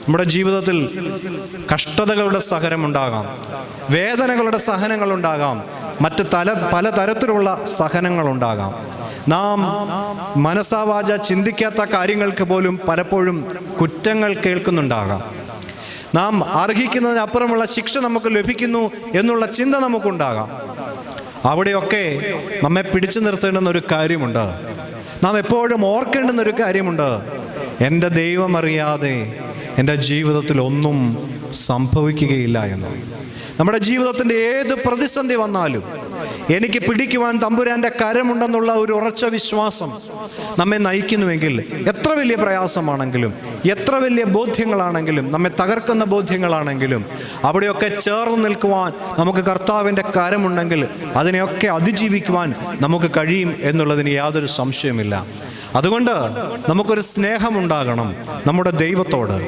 നമ്മുടെ ജീവിതത്തിൽ കഷ്ടതകളുടെ സഹനമുണ്ടാകാം, വേദനകളുടെ സഹനങ്ങളുണ്ടാകാം, മറ്റ് പല തരത്തിലുള്ള സഹനങ്ങളുണ്ടാകാം. നാം മനസ്സാവാച ചിന്തിക്കാത്ത കാര്യങ്ങൾക്ക് പോലും പലപ്പോഴും കുറ്റങ്ങൾ കേൾക്കുന്നുണ്ടാകാം. നാം അർഹിക്കുന്നതിനപ്പുറമുള്ള ശിക്ഷ നമുക്ക് ലഭിക്കുന്നു എന്നുള്ള ചിന്ത നമുക്കുണ്ടാകാം. അവിടെയൊക്കെ നമ്മെ പിടിച്ചു നിർത്തേണ്ടുന്ന ഒരു കാര്യമുണ്ട്. നാം എപ്പോഴും ഓർക്കേണ്ടുന്നൊരു കാര്യമുണ്ട്. എൻ്റെ ദൈവം അറിയാതെ എൻ്റെ ജീവിതത്തിൽ ഒന്നും സംഭവിക്കുകയില്ല എന്ന്. നമ്മുടെ ജീവിതത്തിൻ്റെ ഏത് പ്രതിസന്ധി വന്നാലും എനിക്ക് പിടിക്കുവാൻ തമ്പുരാൻ്റെ കരമുണ്ടെന്നുള്ള ഒരു ഉറച്ച വിശ്വാസം നമ്മെ നയിക്കുന്നുവെങ്കിൽ, എത്ര വലിയ പ്രയാസമാണെങ്കിലും, എത്ര വലിയ ബോധ്യങ്ങളാണെങ്കിലും, നമ്മെ തകർക്കുന്ന ബോധ്യങ്ങളാണെങ്കിലും, അവിടെയൊക്കെ ചേർന്ന് നിൽക്കുവാൻ നമുക്ക് കർത്താവിൻ്റെ കരമുണ്ടെങ്കിൽ അതിനെയൊക്കെ അതിജീവിക്കുവാൻ നമുക്ക് കഴിയും എന്നുള്ളതിന് യാതൊരു സംശയമില്ല. അതുകൊണ്ട് നമുക്കൊരു സ്നേഹമുണ്ടാകണം നമ്മുടെ ദൈവത്തോട്.